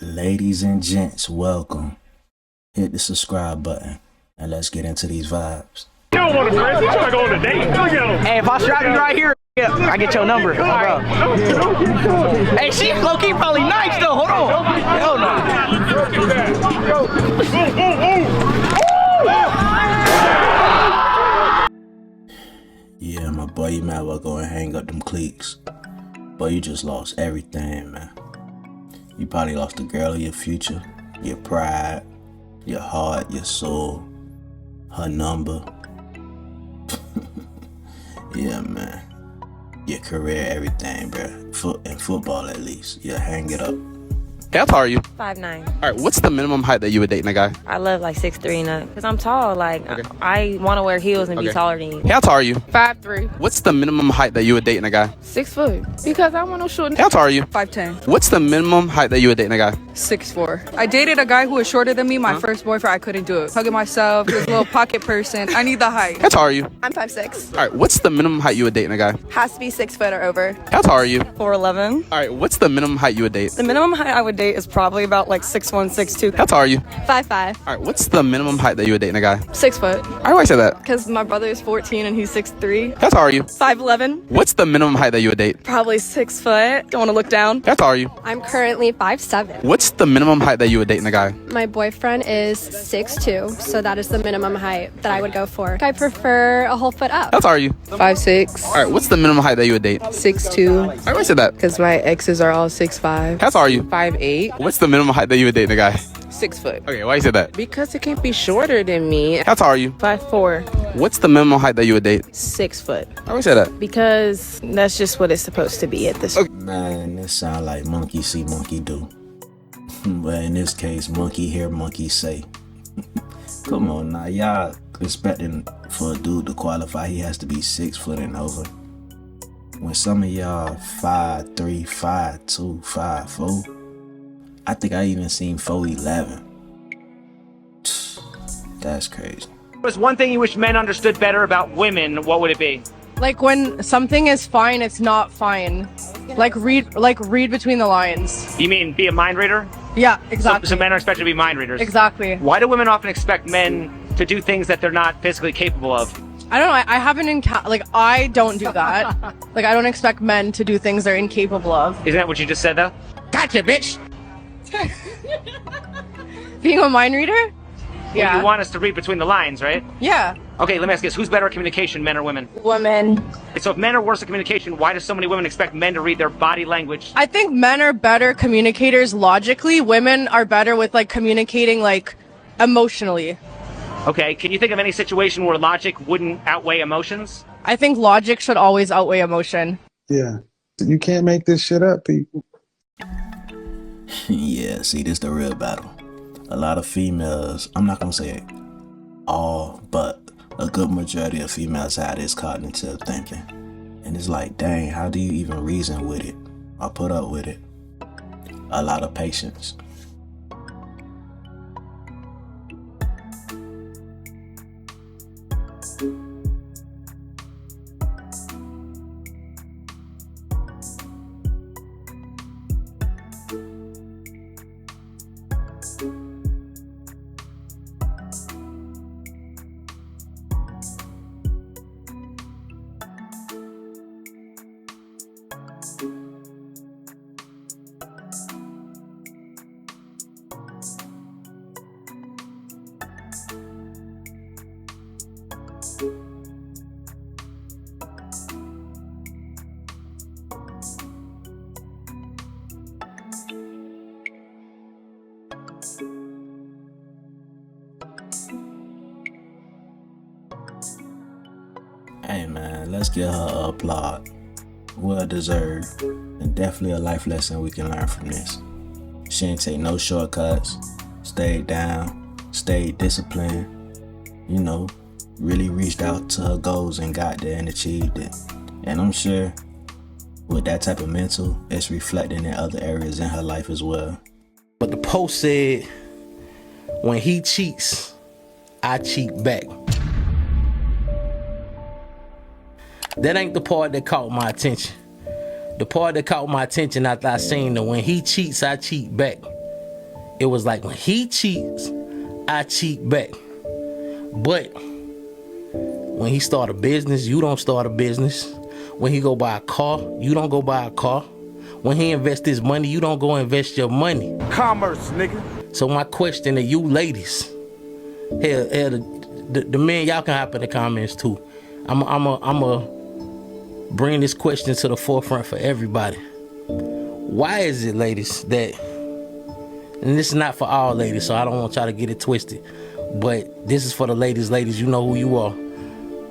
Ladies and gents, welcome. Hit the subscribe button and let's get into these vibes. You don't want to friend. You trying to go on a date. Hey, if I strap you right here, I get your number, bro. Hey, she low-key probably nice though. Hold on. Hell no. Yeah, my boy, you might well go and hang up them cleats. Boy, you just lost everything, man. You probably lost the girl of your future, your pride, your heart, your soul, her number. Yeah, man. Your career, everything, bro. In football, at least. Yeah, hang it up. How tall are you? 5'9". All right, what's the minimum height that you would date in a guy? I love like 6'3" and up because I'm tall. Like Okay. I want to wear heels and be taller than you. How tall are you? 5'3", What's the minimum height that you would date in a guy? 6 foot. Because I want no short. How tall are you? 5'10", What's the minimum height that you would date in a guy? 6'4". I dated a guy who was shorter than me. My first boyfriend, I couldn't do it. Hugging myself, he was a little pocket person. I need the height. How tall are you? I'm 5'6". All right, what's the minimum height you would date in a guy? Has to be 6 foot or over. How tall are you? 4'11". All right, what's the minimum height you would date? The minimum height I would date is probably about like 6'1", 6'2". How tall are you? 5'5". All right, what's the minimum height that you would date in a guy? 6 foot. All right, why say that? Because my brother is 14 and he's 6'3". How tall are you? 5'11". What's the minimum height that you would date? Probably 6 foot. Don't want to look down. How tall are you? I'm currently 5'7". What's the minimum height that you would date in a guy? My boyfriend is 6'2", so that is the minimum height that I would go for. I prefer a whole foot up. How tall are you? 5'6", All right, what's the minimum height that you would date? 6'2", All right, why say that? because my exes are all 6'5". How tall are you? 5'8", What's the minimum height that you would date in a guy? 6 foot. Okay, why you say that? Because it can't be shorter than me. How tall are you? 5'4", What's the minimum height that you would date? 6 foot. Why you say that? Because that's just what it's supposed to be at this. Man, this sound like monkey see, monkey do. But in this case, monkey hear, monkey say. Come on now, y'all expecting for a dude to qualify, he has to be 6 foot and over. When some of y'all 5'3", 5'2", 5'4", I think I even seen 4'11". That's crazy. There's one thing you wish men understood better about women, what would it be? Like when something is fine, it's not fine. Like read between the lines. You mean be a mind reader? Yeah, exactly. So men are expected to be mind readers. Exactly. Why do women often expect men to do things that they're not physically capable of? I don't know. I haven't I don't do that. Like I don't expect men to do things they're incapable of. Isn't that what you just said though? Gotcha, bitch! Being a mind reader? Yeah. Well, you want us to read between the lines, right? Yeah. Okay, let me ask you this. Who's better at communication, men or women? Women. So if men are worse at communication, why do so many women expect men to read their body language? I think men are better communicators logically. Women are better with like communicating like emotionally. Okay, can you think of any situation where logic wouldn't outweigh emotions? I think logic should always outweigh emotion. Yeah. You can't make this shit up, people. Yeah, see, this the real battle. A lot of females, I'm not gonna say all, but a good majority of females have this cognitive thinking. And it's like, dang, how do you even reason with it or put up with it? A lot of patience. Hey man, let's give her a applaud. Well deserved, and definitely a life lesson we can learn from this. She ain't take no shortcuts, stayed down, stayed disciplined, really reached out to her goals and got there and achieved it. And I'm sure with that type of mental, it's reflecting in other areas in her life as well. But the post said, when he cheats, I cheat back. That ain't the part that caught my attention. The part that caught my attention after I seen that when he cheats, I cheat back. it was like when he cheats, I cheat back. But when he start a business, you don't start a business. When he go buy a car, you don't go buy a car. When he invest his money, you don't go invest your money. Commerce, nigga. So my question to you ladies, hell, the men, y'all can hop in the comments too. I'm a bring this question to the forefront for everybody. Why is it, ladies, that, and this is not for all ladies, so I don't want y'all to get it twisted, but this is for the ladies. Ladies, you know who you are.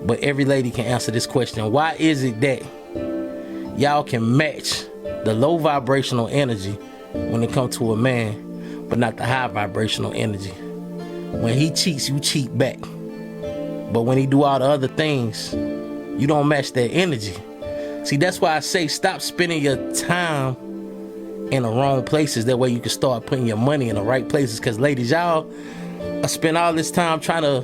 But every lady can answer this question. Why is it that y'all can match the low vibrational energy when it comes to a man, but not the high vibrational energy? When he cheats, you cheat back. But when he do all the other things, you don't match that energy. See, that's why I say stop spending your time in the wrong places. That way you can start putting your money in the right places. Because ladies, y'all spend all this time trying to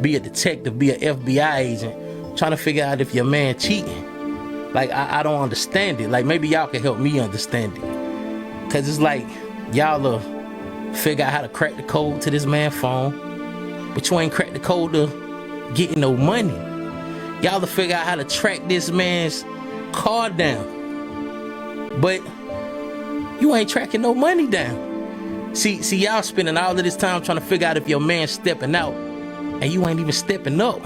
be a detective, be an FBI agent, trying to figure out if your man cheating. Like, I don't understand it. Like, maybe y'all can help me understand it. Because it's like y'all figure out how to crack the code to this man's phone, but you ain't crack the code to getting no money. Y'all to figure out how to track this man's car down, but you ain't tracking no money down. See, y'all spending all of this time trying to figure out if your man's stepping out, and you ain't even stepping up.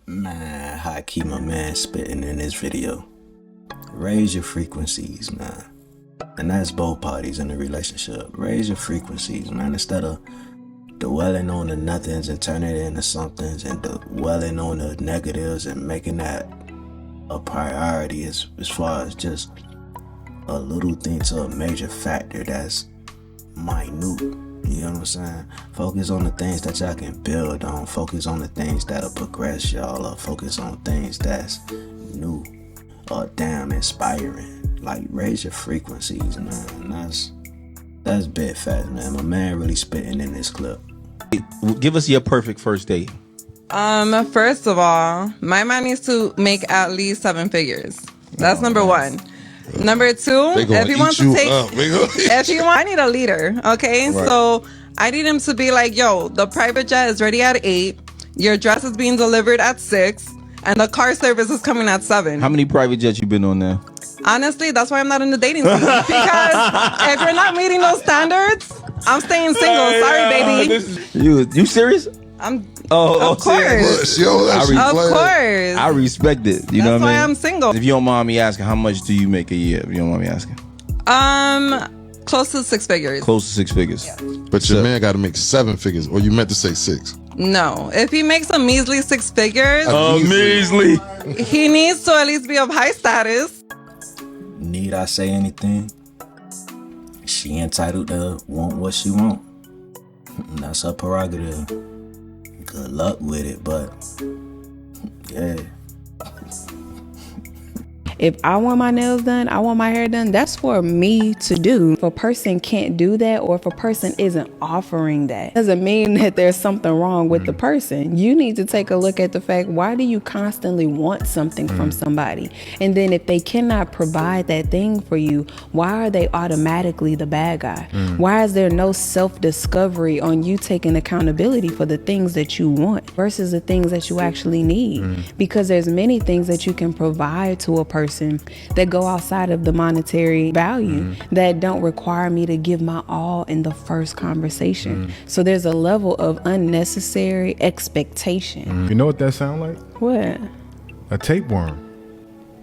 Man, how I keep my man spitting in this video. Raise your frequencies, man. And that's both parties in the relationship. Raise your frequencies, man. Instead of dwelling on the nothings and turning it into somethings, and dwelling on the negatives and making that a priority as far as just a little thing to a major factor that's minute. You know what I'm saying? Focus on the things that y'all can build on. Focus on the things that'll progress y'all, or focus on things that's new or damn inspiring. Like, raise your frequencies, man. That's big facts, man. My man really spitting in this clip. Give us your perfect first date. First of all, my man needs to make at least 7 figures. That's number one. Number two, if he wants to take, I need a leader. Okay, right. So I need him to be like, yo, the private jet is ready at 8. Your dress is being delivered at 6, and the car service is coming at 7. How many private jets you been on now? Honestly, that's why I'm not in the dating scene. Because if you're not meeting those standards, I'm staying single. Sorry, baby. You serious? Of course. Of course. I respect it. You know what I mean? That's why I'm single. If you don't mind me asking, how much do you make a year? If you don't mind me asking. Close to 6 figures. Close to 6 figures. Yeah. But your man got to make 7 figures, or you meant to say 6? No. If he makes a measly 6 figures, measly. He needs to at least be of high status. Need I say anything? She entitled to want what she want. That's her prerogative. Good luck with it, but yeah. If I want my nails done, I want my hair done, that's for me to do. If a person can't do that, or if a person isn't offering that, doesn't mean that there's something wrong with the person. You need to take a look at the fact, why do you constantly want something from somebody? And then if they cannot provide that thing for you, why are they automatically the bad guy? Why is there no self-discovery on you taking accountability for the things that you want versus the things that you actually need? Because there's many things that you can provide to a person that go outside of the monetary value that don't require me to give my all in the first conversation. So there's a level of unnecessary expectation. You know what that sound like? What? A tapeworm.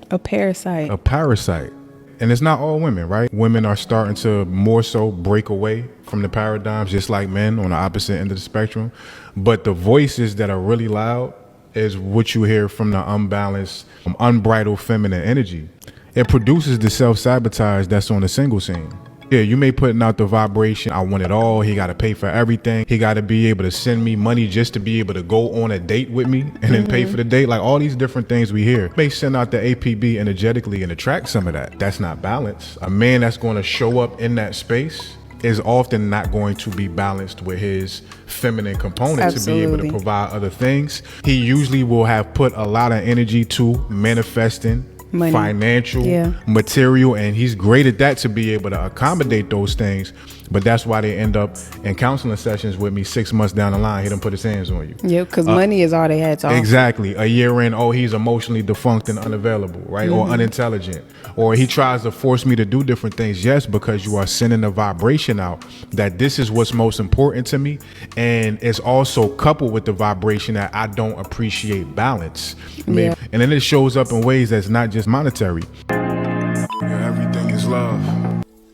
A parasite. A parasite. And it's not all women, right? Women are starting to more so break away from the paradigms, just like men on the opposite end of the spectrum. But the voices that are really loud is what you hear from the unbalanced, unbridled feminine energy. It produces the self-sabotage that's on the single scene. Yeah, you may putting out the vibration, I want it all, he got to pay for everything, he got to be able to send me money just to be able to go on a date with me and then pay for the date. Like all these different things we hear. May send out the APB energetically and attract some of that. That's not balance. A man that's going to show up in that space is often not going to be balanced with his feminine component to be able to provide other things. He usually will have put a lot of energy to manifesting Money. financial, Yeah. material, and he's great at that to be able to accommodate those things. But that's why they end up in counseling sessions with me 6 months down the line. He done put his hands on you. Yeah, because money is all they had to offer. Exactly. A year in, oh, he's emotionally defunct and unavailable, right? Or unintelligent. Or he tries to force me to do different things. Yes, because you are sending a vibration out that this is what's most important to me. And it's also coupled with the vibration that I don't appreciate balance. Yeah. And then it shows up in ways that's not just monetary. Everything is love.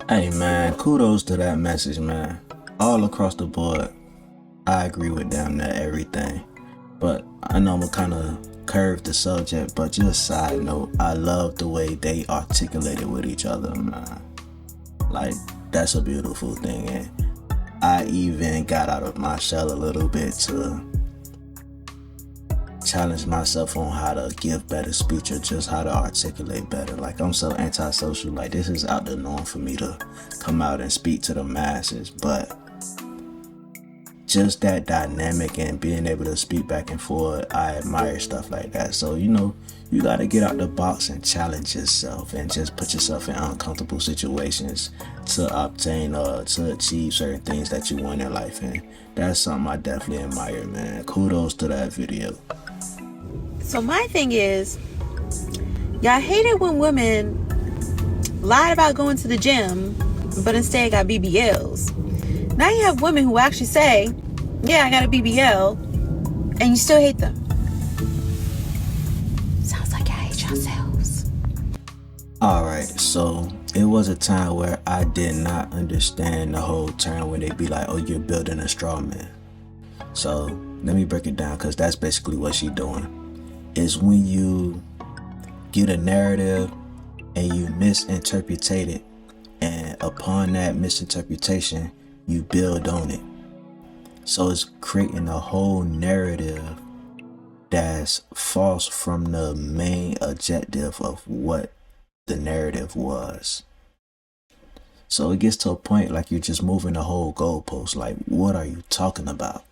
Hey man, kudos to that message, man. All across the board, I agree with damn near everything. But I know I'm gonna kind of curve the subject, but just side note, I love the way they articulated with each other, man. Like, that's a beautiful thing. And I even got out of my shell a little bit to challenge myself on how to give better speech or just how to articulate better. Like, I'm so antisocial, like this is out the norm for me to come out and speak to the masses, but just that dynamic and being able to speak back and forth, I admire stuff like that. So, you know, you got to get out the box and challenge yourself and just put yourself in uncomfortable situations to obtain to achieve certain things that you want in life. And that's something I definitely admire, man. Kudos to that video. So my thing is, y'all hate it when women lied about going to the gym, but instead got BBLs. Now you have women who actually say, yeah, I got a BBL, and you still hate them. Sounds like I hate yourselves. Alright, so it was a time where I did not understand the whole term when they be like, oh, you're building a straw man. So let me break it down, because that's basically what she's doing. Is when you get a narrative and you misinterpret it, and upon that misinterpretation, you build on it. So it's creating a whole narrative that's false from the main objective of what the narrative was. So it gets to a point like you're just moving the whole goalpost. Like, what are you talking about?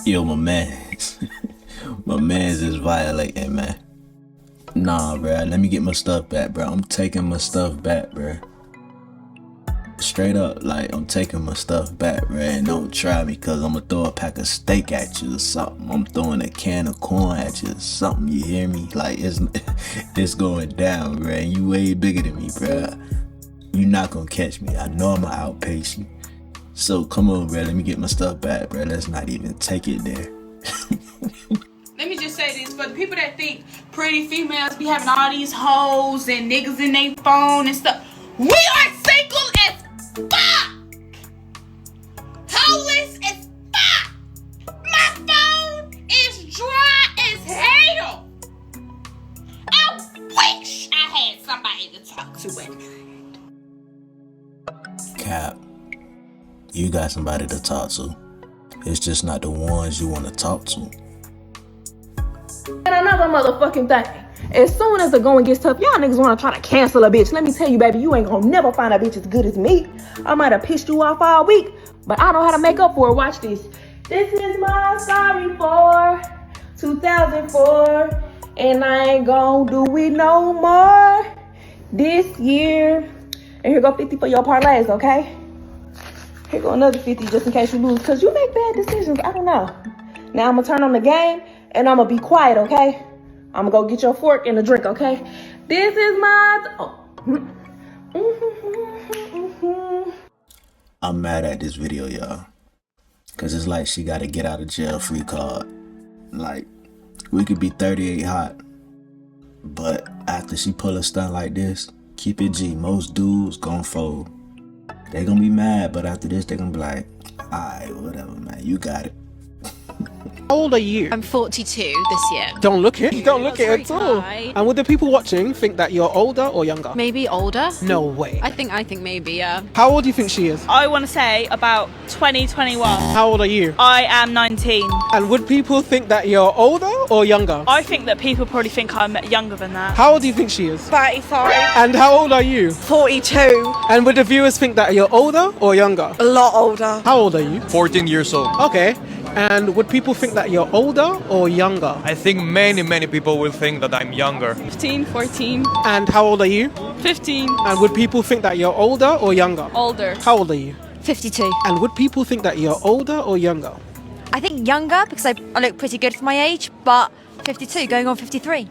Yo, my man's is violating, man. Nah, bruh, let me get my stuff back, bro. I'm taking my stuff back, bruh. Straight up, like, I'm taking my stuff back, bruh. And don't try me, cause I'm gonna throw a pack of steak at you or something. I'm throwing a can of corn at you or something, you hear me? Like, it's going down, bruh. You way bigger than me, bruh. You not gonna catch me. I know I'm gonna outpace you. So come on, bro. Let me get my stuff back, bro. Let's not even take it there. Let me just say this for the people that think pretty females be having all these hoes and niggas in their phone and stuff. We are single as fuck. Holeless as fuck. My phone is dry as hell. I wish I had somebody to talk to at night. Cap. You got somebody to talk to. It's just not the ones you want to talk to. And another motherfucking thing. As soon as the going gets tough, y'all niggas want to try to cancel a bitch. Let me tell you, baby, you ain't gonna never find a bitch as good as me. I might have pissed you off all week, but I know how to make up for it. Watch this. This is my sorry for 2004, and I ain't gonna do it no more this year. And here go 50 for your parlays, okay? Here go another 50 just in case you lose, because you make bad decisions. I don't know. Now I'm going to turn on the game, and I'm going to be quiet, okay? I'm gonna go get your fork and a drink, okay? This is my... I'm mad at this video, y'all. Cause it's like she gotta get out of jail free card. Like, we could be 38 hot, but after she pull a stunt like this, keep it G, most dudes gon' fold. They gonna be mad, but after this, they gonna be like, alright, whatever, man, you got it. How old are you? I'm 42 this year. Don't look it. You don't look it at all. High. And would the people watching think that you're older or younger? Maybe older. No way. I think maybe, yeah. How old do you think she is? I want to say about 2021. How old are you? I am 19. And would people think that you're older or younger? I think that people probably think I'm younger than that. How old do you think she is? 35. And how old are you? 42. And would the viewers think that you're older or younger? A lot older. How old are you? 14 years old. Okay. And would people think that you're older or younger? I think many people will think that I'm younger. 15, 14. And how old are you? 15. And would people think that you're older or younger? Older. How old are you? 52. And would people think that you're older or younger? I think younger because I look pretty good for my age, but 52 going on 53.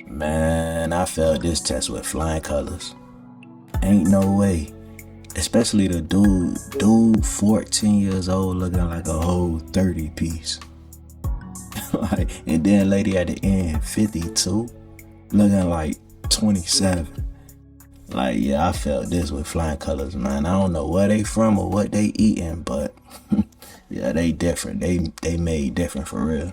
Man, I failed this test with flying colors. Ain't no way. Especially the dude 14 years old looking like a whole 30 piece. Like, and then lady at the end, 52, looking like 27. Like, yeah, I felt this with flying colors, man. I don't know where they from or what they eating, but yeah, they different. They made different for real.